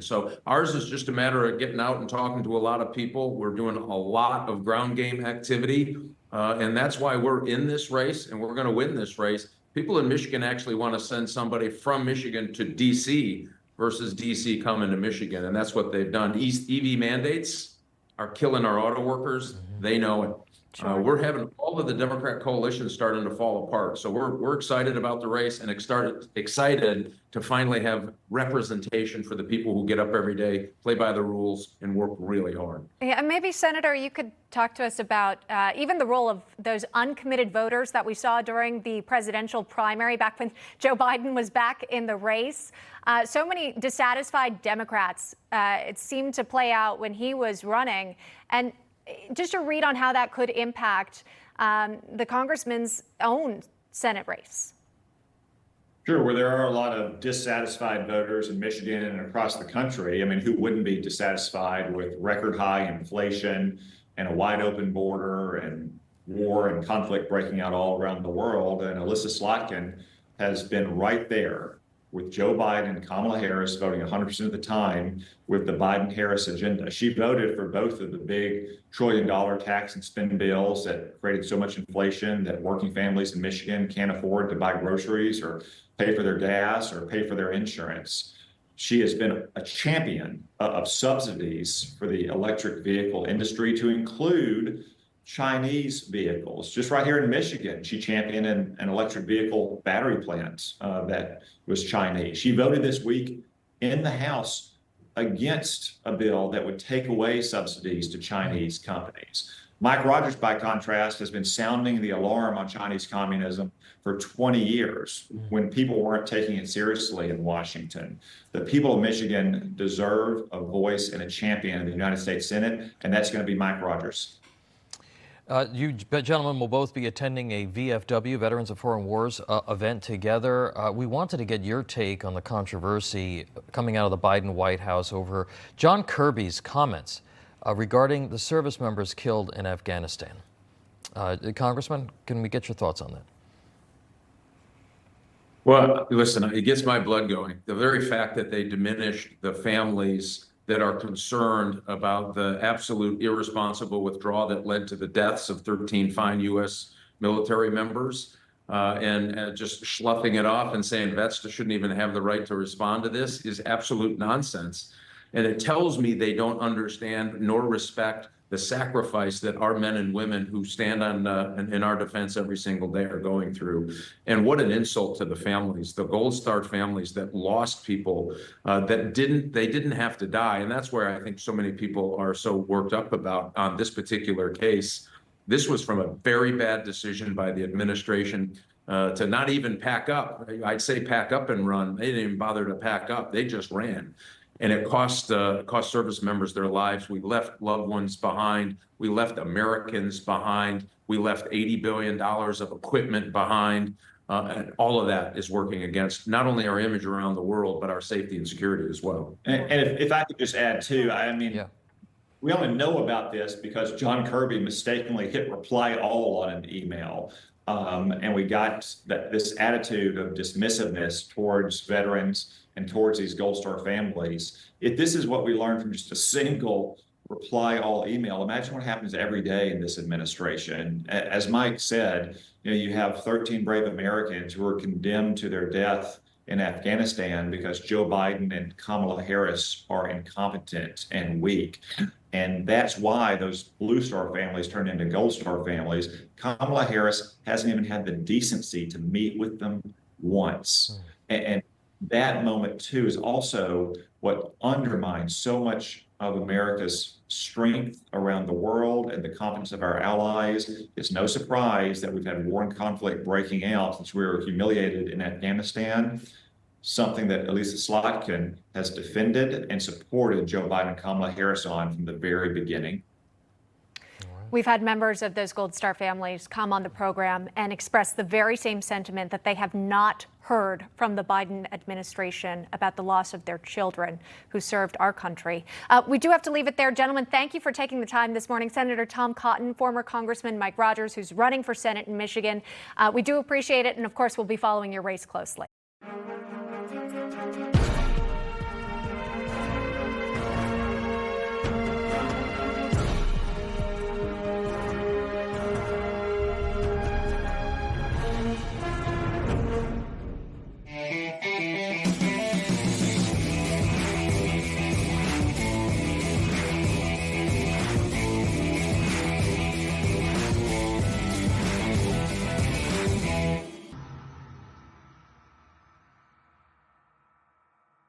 So ours is just a matter of getting out and talking to a lot of people. We're doing a lot of ground game activity, and that's why we're in this race, and we're going to win this race. People in Michigan actually want to send somebody from Michigan to D.C. versus D.C. coming to Michigan, and that's what they've done. EV mandates are killing our auto workers. They know it. Sure. We're having all of the Democrat coalition starting to fall apart. So we're excited about the race and excited to finally have representation for the people who get up every day, play by the rules, and work really hard. Yeah, and maybe, Senator, you could talk to us about even the role of those uncommitted voters that we saw during the presidential primary back when Joe Biden was back in the race. So many dissatisfied Democrats, it seemed to play out when he was running. And just a read on how that could impact the congressman's own Senate race. Sure, where there are a lot of dissatisfied voters in Michigan and across the country. I mean, who wouldn't be dissatisfied with record high inflation and a wide open border and war and conflict breaking out all around the world? And Alyssa Slotkin has been right there with Joe Biden and Kamala Harris voting 100% of the time with the Biden-Harris agenda. She voted for both of the big trillion-dollar tax and spend bills that created so much inflation that working families in Michigan can't afford to buy groceries or pay for their gas or pay for their insurance. She has been a champion of subsidies for the electric vehicle industry to include Chinese vehicles. Just right here in Michigan, she championed an electric vehicle battery plant that was Chinese. She voted this week in the House against a bill that would take away subsidies to Chinese companies. Mike Rogers, by contrast, has been sounding the alarm on Chinese communism for 20 years when people weren't taking it seriously in Washington. The people of Michigan deserve a voice and a champion in the United States Senate, and that's going to be Mike Rogers. You gentlemen will both be attending a VFW, Veterans of Foreign Wars, event together. We wanted to get your take on the controversy coming out of the Biden White House over John Kirby's comments regarding the service members killed in Afghanistan. Congressman, can we get your thoughts on that? Well, listen, it gets my blood going. The very fact that they diminished the families that are concerned about the absolute irresponsible withdrawal that led to the deaths of 13 fine U.S. military members, and just sloughing it off and saying vets shouldn't even have the right to respond to this is absolute nonsense. And it tells me they don't understand nor respect the sacrifice that our men and women who stand on in our defense every single day are going through. And what an insult to the families, the Gold Star families that lost people that didn't have to die. And that's where I think so many people are so worked up about on this particular case. This was from a very bad decision by the administration to not even pack up. I'd say pack up and run. They didn't even bother to pack up. They just ran. And it cost service members their lives. We left loved ones behind. We left Americans behind. We left $80 billion of equipment behind. And all of that is working against not only our image around the world, but our safety and security as well. And if I could just add too, I mean, yeah. We only know about this because John Kirby mistakenly hit reply all on an email. And we got this attitude of dismissiveness towards veterans and towards these Gold Star families. If this is what we learned from just a single reply all email, imagine what happens every day in this administration. As Mike said, you have 13 brave Americans who are condemned to their death in Afghanistan because Joe Biden and Kamala Harris are incompetent and weak. And that's why those Blue Star families turned into Gold Star families. Kamala Harris hasn't even had the decency to meet with them once. And that moment, too, is also what undermines so much of America's strength around the world and the confidence of our allies. It's no surprise that we've had war and conflict breaking out since we were humiliated in Afghanistan, something that Alyssa Slotkin has defended and supported Joe Biden and Kamala Harris on from the very beginning. We've had members of those Gold Star families come on the program and express the very same sentiment that they have not heard from the Biden administration about the loss of their children who served our country. We do have to leave it there. Gentlemen, thank you for taking the time this morning. Senator Tom Cotton, former Congressman Mike Rogers, who's running for Senate in Michigan. We do appreciate it. And of course, we'll be following your race closely.